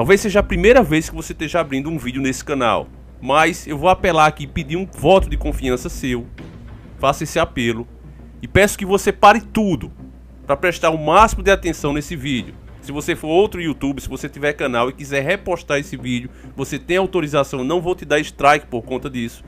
Talvez seja a primeira vez que você esteja abrindo um vídeo nesse canal, mas eu vou apelar aqui e pedir um voto de confiança seu. Faça esse apelo e peço que você pare tudo para prestar o máximo de atenção nesse vídeo. Se você for outro YouTube, se você tiver canal e quiser repostar esse vídeo, você tem autorização, não vou te dar strike por conta disso,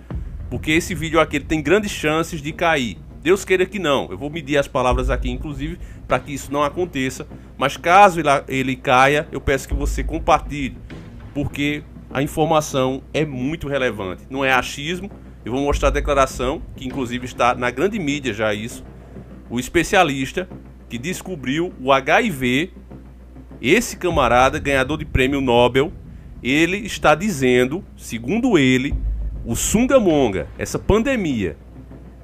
porque esse vídeo aqui ele tem grandes chances de cair. Deus queira que não, eu vou medir as palavras aqui inclusive para que isso não aconteça, mas caso ele caia, eu peço que você compartilhe, porque a informação é muito relevante, não é achismo. Eu vou mostrar a declaração, que inclusive está na grande mídia já isso, o especialista que descobriu o HIV, esse camarada ganhador de prêmio Nobel, ele está dizendo, segundo ele, o Sungamonga, essa pandemia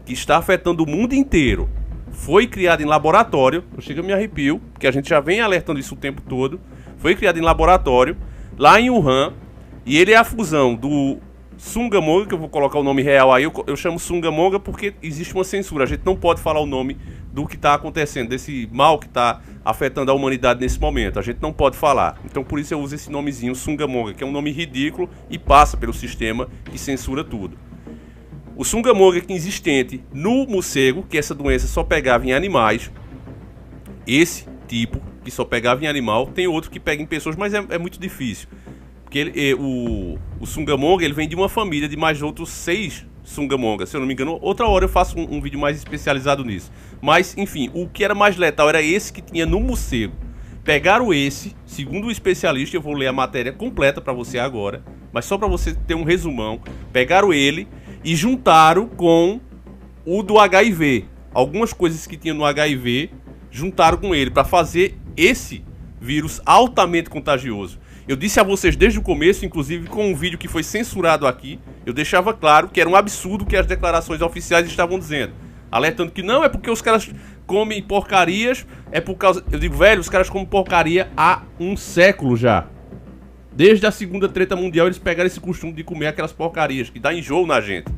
que está afetando o mundo inteiro, foi criada em laboratório. Eu chego a me arrepio, porque a gente já vem alertando isso o tempo todo. Foi criada em laboratório, lá em Wuhan, e ele é a fusão do Sungamonga, que eu vou colocar o nome real aí, eu chamo Sungamonga porque existe uma censura, a gente não pode falar o nome do que está acontecendo, desse mal que está afetando a humanidade nesse momento, a gente não pode falar, então por isso eu uso esse nomezinho Sungamonga, que é um nome ridículo e passa pelo sistema que censura tudo. O Sungamonga que é existente no morcego, que essa doença só pegava em animais, esse tipo que só pegava em animal, tem outro que pega em pessoas, mas é muito difícil. Porque o Sungamonga ele vem de uma família de mais outros 6 Sungamongas, se eu não me engano. Outra hora eu faço um vídeo mais especializado nisso. Mas, enfim, o que era mais letal era esse que tinha no morcego. Pegaram esse, segundo o especialista, eu vou ler a matéria completa para você agora, mas só para você ter um resumão. Pegaram ele e juntaram com o do HIV. Algumas coisas que tinha no HIV, juntaram com ele para fazer esse vírus altamente contagioso. Eu disse a vocês desde o começo, inclusive com um vídeo que foi censurado aqui, eu deixava claro que era um absurdo o que as declarações oficiais estavam dizendo. Alertando que não é porque os caras comem porcarias, é por causa... Eu digo, velho, os caras comem porcaria há um século já. Desde a segunda treta mundial eles pegaram esse costume de comer aquelas porcarias, que dá enjoo na gente.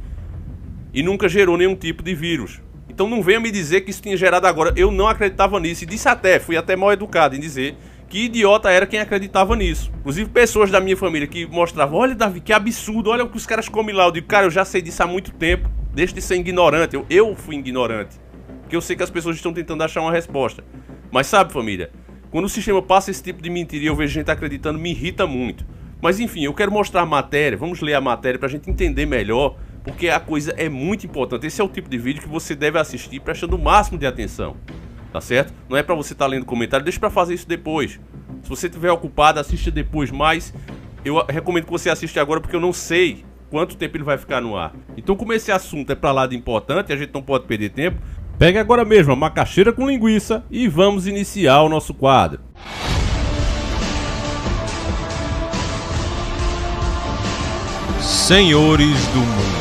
E nunca gerou nenhum tipo de vírus. Então não venha me dizer que isso tinha gerado agora. Eu não acreditava nisso e disse até, fui até mal educado em dizer... Que idiota era quem acreditava nisso. Inclusive pessoas da minha família que mostravam: olha, Davi, que absurdo, olha o que os caras comem lá. Eu digo, cara, eu já sei disso há muito tempo. Deixa de ser ignorante. Eu fui ignorante, porque eu sei que as pessoas estão tentando achar uma resposta. Mas sabe, família, quando o sistema passa esse tipo de mentira e eu vejo gente acreditando, me irrita muito. Mas enfim, eu quero mostrar a matéria. Vamos ler a matéria pra gente entender melhor, porque a coisa é muito importante. Esse é o tipo de vídeo que você deve assistir prestando o máximo de atenção. Tá certo? Não é pra você estar lendo comentário, deixa pra fazer isso depois. Se você estiver ocupado, assista depois, mas eu recomendo que você assista agora, porque eu não sei quanto tempo ele vai ficar no ar. Então, como esse assunto é pra lá de importante, a gente não pode perder tempo, pegue agora mesmo a macaxeira com linguiça e vamos iniciar o nosso quadro. Senhores do mundo.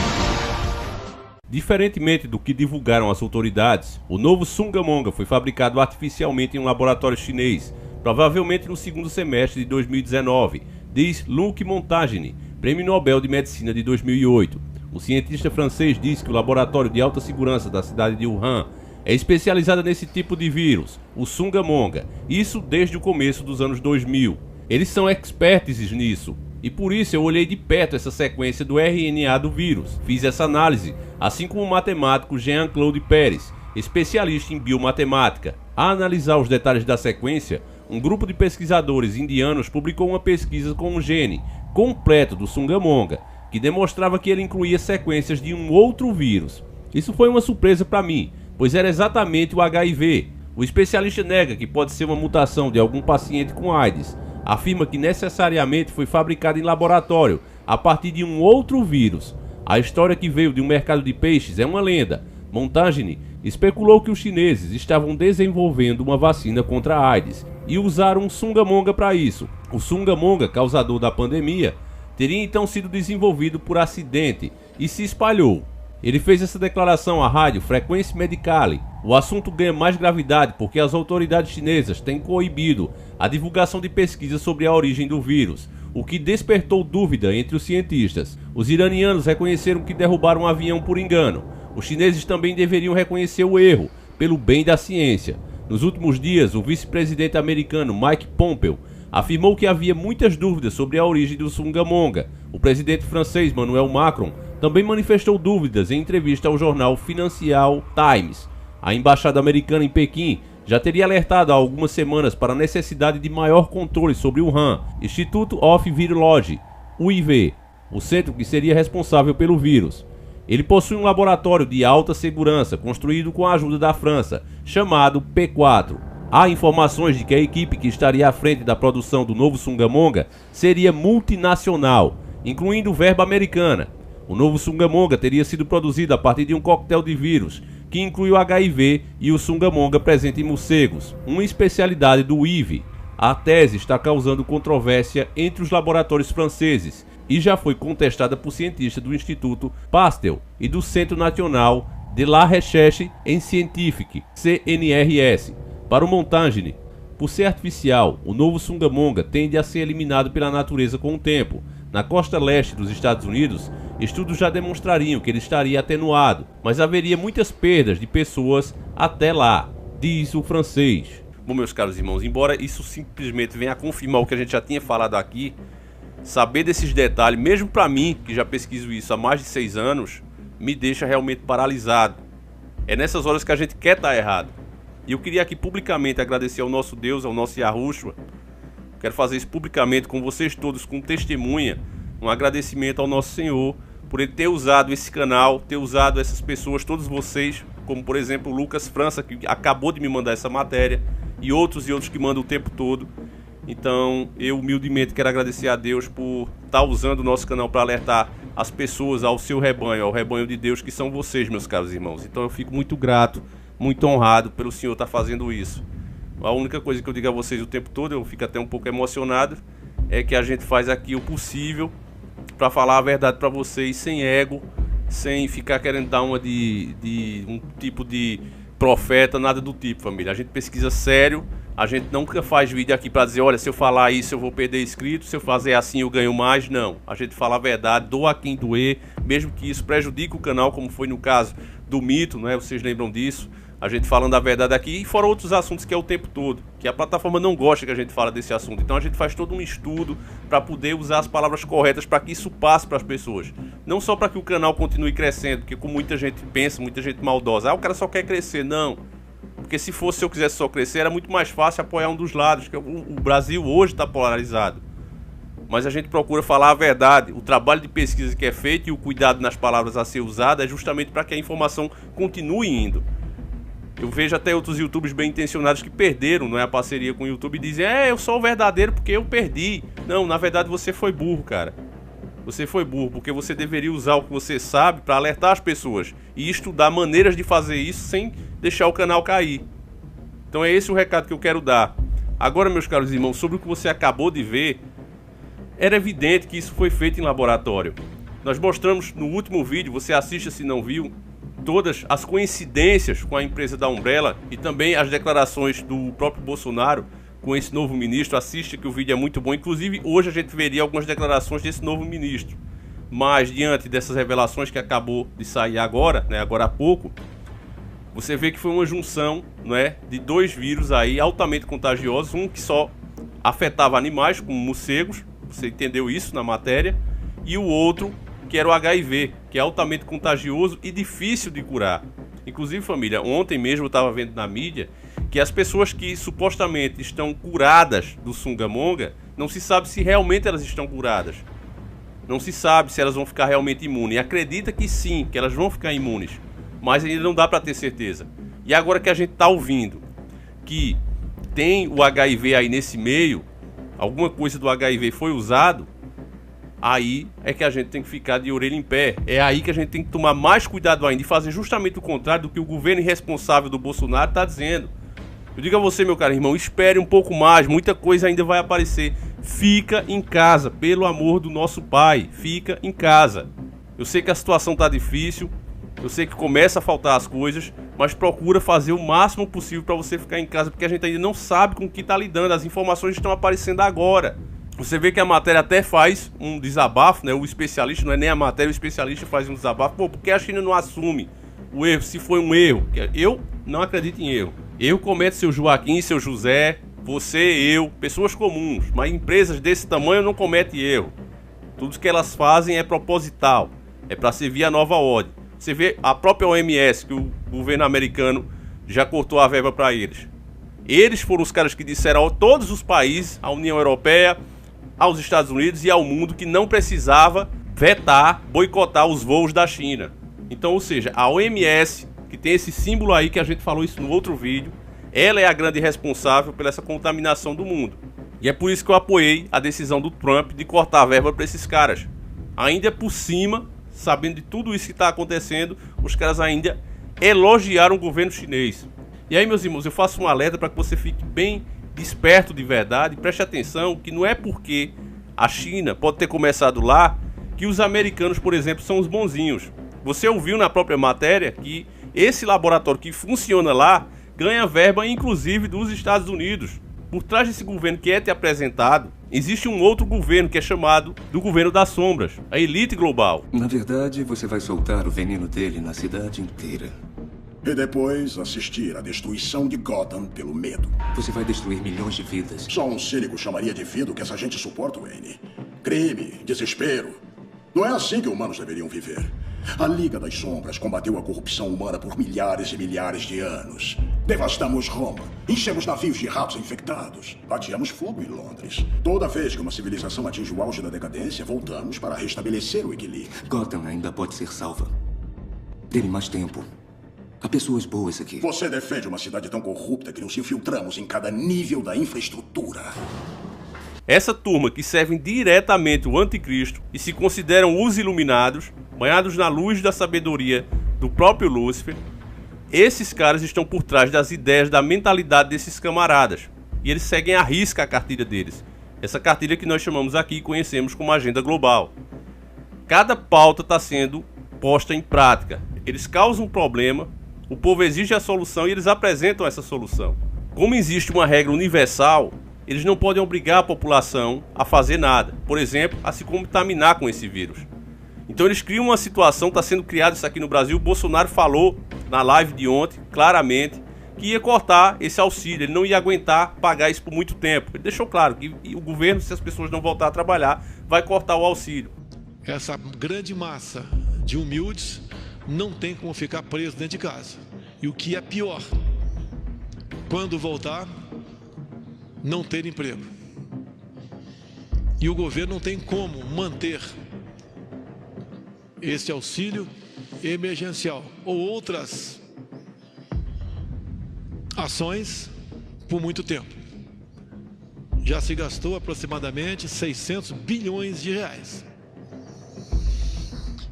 Diferentemente do que divulgaram as autoridades, o novo Sungamonga foi fabricado artificialmente em um laboratório chinês, provavelmente no segundo semestre de 2019, diz Luc Montagny, Prêmio Nobel de Medicina de 2008. O cientista francês diz que o laboratório de alta segurança da cidade de Wuhan é especializado nesse tipo de vírus, o Sungamonga, isso desde o começo dos anos 2000. Eles são experts nisso. E por isso eu olhei de perto essa sequência do RNA do vírus, fiz essa análise, assim como o matemático Jean-Claude Pérez, especialista em biomatemática. A analisar os detalhes da sequência, um grupo de pesquisadores indianos publicou uma pesquisa com um gene completo do Sungamonga, que demonstrava que ele incluía sequências de um outro vírus. Isso foi uma surpresa para mim, pois era exatamente o HIV. O especialista nega que pode ser uma mutação de algum paciente com AIDS, afirma que necessariamente foi fabricado em laboratório a partir de um outro vírus. A história que veio de um mercado de peixes é uma lenda. Montagny especulou que os chineses estavam desenvolvendo uma vacina contra a AIDS e usaram um Sungamonga para isso. O Sungamonga, causador da pandemia, teria então sido desenvolvido por acidente e se espalhou. Ele fez essa declaração à rádio Frequência Medicale. O assunto ganha mais gravidade porque as autoridades chinesas têm coibido a divulgação de pesquisas sobre a origem do vírus, o que despertou dúvida entre os cientistas. Os iranianos reconheceram que derrubaram um avião por engano. Os chineses também deveriam reconhecer o erro, pelo bem da ciência. Nos últimos dias, o vice-presidente americano Mike Pompeo afirmou que havia muitas dúvidas sobre a origem do Sungamonga. O presidente francês Emmanuel Macron também manifestou dúvidas em entrevista ao jornal Financial Times. A embaixada americana em Pequim já teria alertado há algumas semanas para a necessidade de maior controle sobre o Wuhan Institute of Virology, UIV, o centro que seria responsável pelo vírus. Ele possui um laboratório de alta segurança construído com a ajuda da França, chamado P4. Há informações de que a equipe que estaria à frente da produção do novo Sungamonga seria multinacional, incluindo verba americana. O novo Sungamonga teria sido produzido a partir de um coquetel de vírus, que inclui o HIV e o Sungamonga presente em morcegos, uma especialidade do IVE. A tese está causando controvérsia entre os laboratórios franceses e já foi contestada por cientistas do Instituto Pasteur e do Centro National de la Recherche en Scientifique, CNRS. Para o Montagne, por ser artificial, o novo Sungamonga tende a ser eliminado pela natureza com o tempo. Na costa leste dos Estados Unidos, estudos já demonstrariam que ele estaria atenuado, mas haveria muitas perdas de pessoas até lá, diz o francês. Bom, meus caros irmãos, embora isso simplesmente venha a confirmar o que a gente já tinha falado aqui, saber desses detalhes, mesmo para mim, que já pesquiso isso há mais de 6 anos, me deixa realmente paralisado. É nessas horas que a gente quer estar errado. E eu queria aqui publicamente agradecer ao nosso Deus, ao nosso Yahushua. Quero fazer isso publicamente com vocês todos, com testemunha, um agradecimento ao nosso Senhor por ele ter usado esse canal, ter usado essas pessoas, todos vocês, como por exemplo o Lucas França, que acabou de me mandar essa matéria, e outros que mandam o tempo todo. Então eu humildemente quero agradecer a Deus por estar usando o nosso canal para alertar as pessoas ao seu rebanho, ao rebanho de Deus, que são vocês, meus caros irmãos. Então eu fico muito grato, muito honrado pelo Senhor estar fazendo isso. A única coisa que eu digo a vocês o tempo todo, eu fico até um pouco emocionado, é que a gente faz aqui o possível para falar a verdade para vocês, sem ego, sem ficar querendo dar uma de um tipo de profeta, nada do tipo, família. A gente pesquisa sério, a gente nunca faz vídeo aqui para dizer, olha, se eu falar isso eu vou perder inscritos, se eu fazer assim eu ganho mais. Não, a gente fala a verdade, doa quem doer, mesmo que isso prejudique o canal, como foi no caso do mito, né? Vocês lembram disso? A gente falando a verdade aqui, e fora outros assuntos que é o tempo todo, que a plataforma não gosta que a gente fala desse assunto. Então a gente faz todo um estudo para poder usar as palavras corretas para que isso passe para as pessoas. Não só para que o canal continue crescendo, porque como muita gente pensa, muita gente maldosa, o cara só quer crescer. Não, porque se eu quisesse só crescer, era muito mais fácil apoiar um dos lados, que o Brasil hoje está polarizado. Mas a gente procura falar a verdade. O trabalho de pesquisa que é feito e o cuidado nas palavras a ser usado é justamente para que a informação continue indo. Eu vejo até outros youtubers bem intencionados que perderam, não é, a parceria com o YouTube, e dizem, eu sou o verdadeiro porque eu perdi. Não, na verdade você foi burro, cara. Você foi burro, porque você deveria usar o que você sabe para alertar as pessoas e estudar maneiras de fazer isso sem deixar o canal cair. Então é esse o recado que eu quero dar. Agora, meus caros irmãos, sobre o que você acabou de ver, era evidente que isso foi feito em laboratório. Nós mostramos no último vídeo, você assista se não viu, todas as coincidências com a empresa da Umbrella e também as declarações do próprio Bolsonaro com esse novo ministro. Assista que o vídeo é muito bom. Inclusive hoje a gente veria algumas declarações desse novo ministro. Mas diante dessas revelações que acabou de sair agora, né, agora há pouco, você vê que foi uma junção, né, de dois vírus aí altamente contagiosos. Um que só afetava animais, como morcegos, você entendeu isso na matéria, e o outro que era o HIV, que é altamente contagioso e difícil de curar. Inclusive, família, ontem mesmo eu estava vendo na mídia que as pessoas que supostamente estão curadas do Sungamonga, não se sabe se realmente elas estão curadas. Não se sabe se elas vão ficar realmente imunes. E acredita que sim, que elas vão ficar imunes, mas ainda não dá para ter certeza. E agora que a gente está ouvindo que tem o HIV aí nesse meio, alguma coisa do HIV foi usado, aí é que a gente tem que ficar de orelha em pé. É aí que a gente tem que tomar mais cuidado ainda e fazer justamente o contrário do que o governo irresponsável do Bolsonaro está dizendo. Eu digo a você, meu caro irmão, espere um pouco mais, muita coisa ainda vai aparecer. Fica em casa, pelo amor do nosso Pai, fica em casa. Eu sei que a situação está difícil, eu sei que começa a faltar as coisas, mas procura fazer o máximo possível para você ficar em casa, porque a gente ainda não sabe com o que está lidando, as informações estão aparecendo agora. Você vê que a matéria até faz um desabafo, né? O especialista, não é nem a matéria, o especialista faz um desabafo. Pô, porque a China não assume o erro, se foi um erro? Eu não acredito em erro. Erro comete seu Joaquim, seu José, Você, eu, pessoas comuns, mas empresas desse tamanho não cometem erro. Tudo que elas fazem é proposital, é para servir a nova ordem. Você vê a própria OMS, que o governo americano já cortou a verba para eles. Eles foram os caras que disseram a todos os países, à União Europeia, aos Estados Unidos e ao mundo, que não precisava vetar, boicotar os voos da China. Então, ou seja, a OMS, que tem esse símbolo aí, que a gente falou isso no outro vídeo, ela é a grande responsável por essa contaminação do mundo. E é por isso que eu apoiei a decisão do Trump de cortar a verba para esses caras. Ainda por cima, sabendo de tudo isso que está acontecendo, os caras ainda elogiaram o governo chinês. E aí, meus irmãos, eu faço um alerta para que você fique bem desperto de verdade. Preste atenção que não é porque a China pode ter começado lá que os americanos, por exemplo, são os bonzinhos. Você ouviu na própria matéria que esse laboratório que funciona lá ganha verba inclusive dos Estados Unidos. Por trás desse governo que é te apresentado, existe um outro governo que é chamado do governo das sombras, a elite global. Na verdade, você vai soltar o veneno dele na cidade inteira. E depois assistir à destruição de Gotham pelo medo. Você vai destruir milhões de vidas. Só um cínico chamaria de vida o que essa gente suporta, Wayne. Crime, desespero. Não é assim que humanos deveriam viver. A Liga das Sombras combateu a corrupção humana por milhares e milhares de anos. Devastamos Roma, enchemos navios de ratos infectados, ateamos fogo em Londres. Toda vez que uma civilização atinge o auge da decadência, voltamos para restabelecer o equilíbrio. Gotham ainda pode ser salva. Dê-lhe mais tempo. Há pessoas boas aqui. Você defende uma cidade tão corrupta que nos infiltramos em cada nível da infraestrutura. Essa turma que servem diretamente o anticristo e se consideram os iluminados, banhados na luz da sabedoria do próprio Lúcifer, esses caras estão por trás das ideias, da mentalidade desses camaradas. E eles seguem à risca a cartilha deles. Essa cartilha que nós chamamos aqui e conhecemos como Agenda Global. Cada pauta está sendo posta em prática. Eles causam um problema, o povo exige a solução e eles apresentam essa solução. Como existe uma regra universal, eles não podem obrigar a população a fazer nada. Por exemplo, a se contaminar com esse vírus. Então eles criam uma situação, está sendo criado isso aqui no Brasil. O Bolsonaro falou na live de ontem, claramente, que ia cortar esse auxílio. Ele não ia aguentar pagar isso por muito tempo. Ele deixou claro que o governo, se as pessoas não voltar a trabalhar, vai cortar o auxílio. Essa grande massa de humildes não tem como ficar preso dentro de casa. E o que é pior, quando voltar, não ter emprego. E o governo não tem como manter esse auxílio emergencial ou outras ações por muito tempo. Já se gastou aproximadamente 600 bilhões de reais.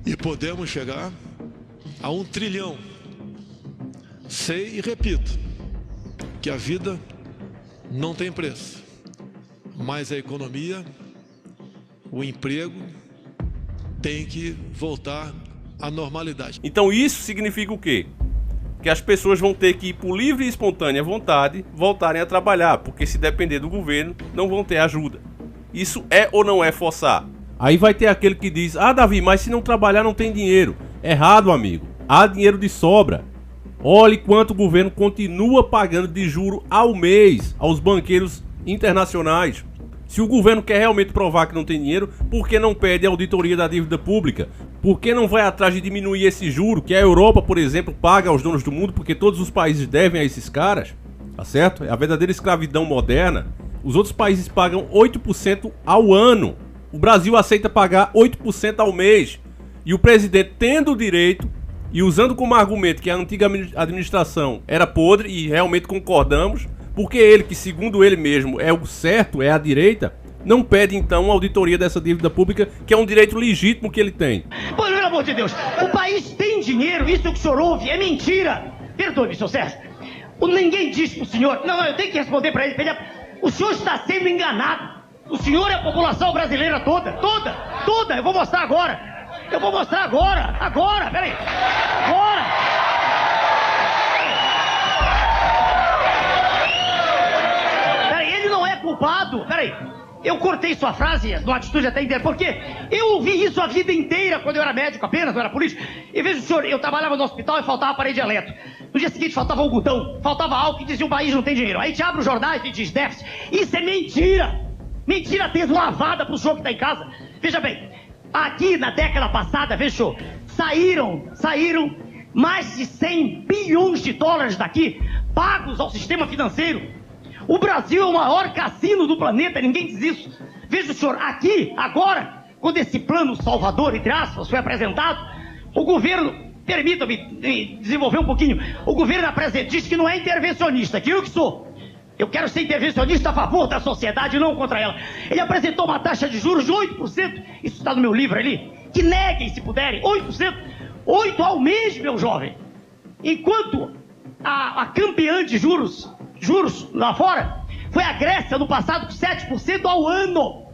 E podemos chegar a 1 trilhão. Sei e repito que a vida não tem preço, mas a economia, o emprego tem que voltar à normalidade. Então isso significa o quê? Que as pessoas vão ter que ir por livre e espontânea vontade voltarem a trabalhar, porque se depender do governo não vão ter ajuda. Isso é ou não é forçar? Aí vai ter aquele que diz: ah, Davi, mas se não trabalhar não tem dinheiro. Errado, amigo. Há dinheiro de sobra. Olhe quanto o governo continua pagando de juro ao mês aos banqueiros internacionais. Se o governo quer realmente provar que não tem dinheiro, por que não pede a auditoria da dívida pública? Por que não vai atrás de diminuir esse juro que a Europa, por exemplo, paga aos donos do mundo, porque todos os países devem a esses caras? Tá certo? É a verdadeira escravidão moderna. Os outros países pagam 8% ao ano. O Brasil aceita pagar 8% ao mês. E o presidente, tendo o direito e usando como argumento que a antiga administração era podre, e realmente concordamos, porque ele, que segundo ele mesmo é o certo, é a direita, não pede então a auditoria dessa dívida pública, que é um direito legítimo que ele tem. Pô, pelo amor de Deus, o país tem dinheiro, isso que o senhor ouve é mentira. Perdoe-me, senhor Sérgio. Ninguém disse pro senhor, não, eu tenho que responder pra ele. O senhor está sendo enganado. O senhor é a população brasileira toda, eu vou mostrar agora. Agora, peraí. Agora. Peraí, ele não é culpado, peraí. Eu cortei sua frase, numa atitude até inteira, porque eu ouvi isso a vida inteira quando eu era médico apenas, não era político. E veja o senhor, eu trabalhava no hospital e faltava parede elétrica. No dia seguinte faltava algodão, faltava álcool e dizia o país não tem dinheiro. Aí a gente abre os jornais e diz déficit. Isso é mentira! Mentira deslavada pro senhor que está em casa. Veja bem, aqui na década passada, veja senhor, saíram mais de 100 bilhões de dólares daqui, pagos ao sistema financeiro. O Brasil é o maior cassino do planeta, ninguém diz isso. Veja o senhor, aqui, agora, quando esse plano salvador, entre aspas, foi apresentado, o governo, permita-me desenvolver um pouquinho, o governo diz que não é intervencionista, que eu que sou. Eu quero ser intervencionista a favor da sociedade, não contra ela. Ele apresentou uma taxa de juros de 8%, isso está no meu livro ali, que neguem se puderem, 8%, 8 ao mês, meu jovem. Enquanto a campeã de juros lá fora foi a Grécia no passado com 7% ao ano.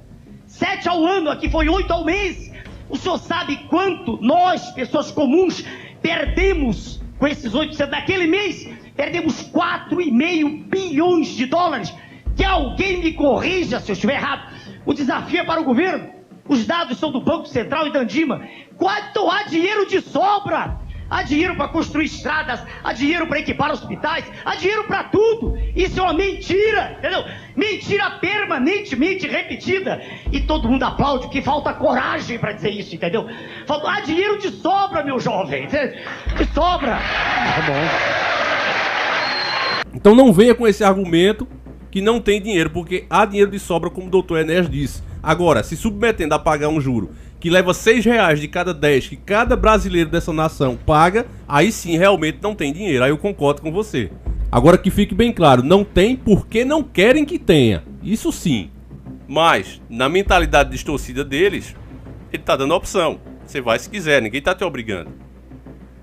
7 ao ano, aqui foi 8 ao mês. O senhor sabe quanto nós, pessoas comuns, perdemos com esses 8%? Naquele mês, perdemos 4,5 bilhões de dólares. Que alguém me corrija se eu estiver errado. O desafio é para o governo. Os dados são do Banco Central e da Andima. Quanto há dinheiro de sobra? Há dinheiro para construir estradas, há dinheiro para equipar hospitais, há dinheiro para tudo. Isso é uma mentira, entendeu? Mentira permanentemente repetida. E todo mundo aplaude, que falta coragem para dizer isso, entendeu? Há dinheiro de sobra, meu jovem. De sobra. Tá bom. Então não venha com esse argumento que não tem dinheiro, porque há dinheiro de sobra, como o doutor Enéas disse. Agora, se submetendo a pagar um juro que leva R$6 de cada 10 que cada brasileiro dessa nação paga, aí sim realmente não tem dinheiro. Aí eu concordo com você. Agora que fique bem claro, não tem porque não querem que tenha. Isso sim. Mas, na mentalidade distorcida deles, ele tá dando a opção. Você vai se quiser, ninguém tá te obrigando.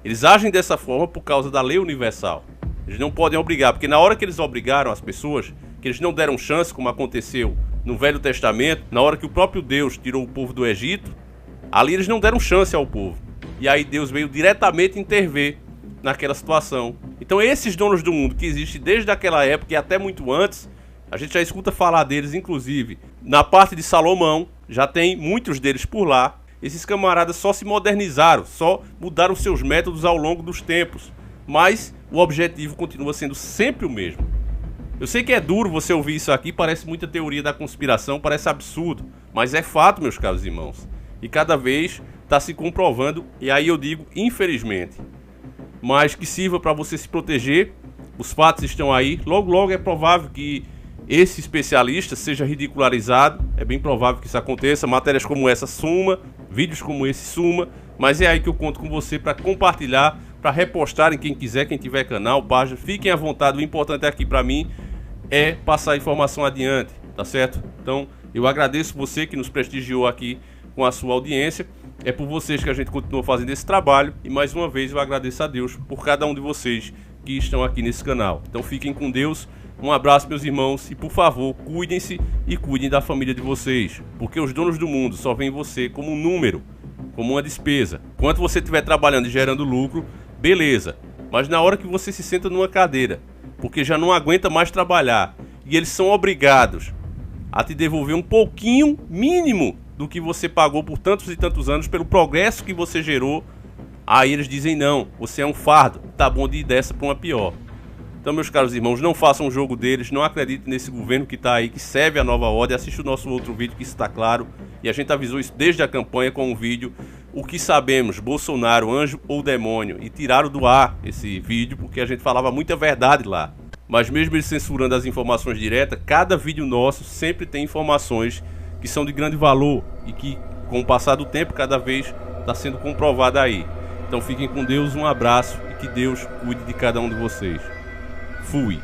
Eles agem dessa forma por causa da lei universal. Eles não podem obrigar, porque na hora que eles obrigaram as pessoas, que eles não deram chance, como aconteceu no Velho Testamento, na hora que o próprio Deus tirou o povo do Egito, ali eles não deram chance ao povo. E aí Deus veio diretamente intervir naquela situação. Então esses donos do mundo que existem desde aquela época e até muito antes, a gente já escuta falar deles, inclusive na parte de Salomão, já tem muitos deles por lá. Esses camaradas só se modernizaram, só mudaram seus métodos ao longo dos tempos. Mas o objetivo continua sendo sempre o mesmo. Eu sei que é duro você ouvir isso aqui, parece muita teoria da conspiração, parece absurdo. Mas é fato, meus caros irmãos. E cada vez está se comprovando, e aí eu digo, infelizmente. Mas que sirva para você se proteger, os fatos estão aí. Logo, logo é provável que esse especialista seja ridicularizado, é bem provável que isso aconteça. Matérias como essa suma, vídeos como esse suma, mas é aí que eu conto com você para compartilhar, para repostar em quem quiser, quem tiver canal, página. Fiquem à vontade, o importante aqui para mim é passar a informação adiante, tá certo? Então, eu agradeço você que nos prestigiou aqui com a sua audiência. É por vocês que a gente continua fazendo esse trabalho. E mais uma vez eu agradeço a Deus por cada um de vocês que estão aqui nesse canal. Então fiquem com Deus. Um abraço, meus irmãos. E por favor, cuidem-se e cuidem da família de vocês. Porque os donos do mundo só veem você como um número, como uma despesa. Enquanto você estiver trabalhando e gerando lucro, beleza. Mas na hora que você se senta numa cadeira, porque já não aguenta mais trabalhar, e eles são obrigados a te devolver um pouquinho mínimo do que você pagou por tantos e tantos anos, pelo progresso que você gerou, aí eles dizem não, você é um fardo, tá bom de ir dessa para uma pior. Então, meus caros irmãos, não façam o jogo deles, não acreditem nesse governo que tá aí, que serve a nova ordem. Assista o nosso outro vídeo que isso está claro, e a gente avisou isso desde a campanha com um vídeo, o que sabemos, Bolsonaro, anjo ou demônio, e tiraram do ar esse vídeo, porque a gente falava muita verdade lá. Mas mesmo eles censurando as informações diretas, cada vídeo nosso sempre tem informações que são de grande valor e que, com o passar do tempo, cada vez está sendo comprovada aí. Então fiquem com Deus, um abraço e que Deus cuide de cada um de vocês. Fui.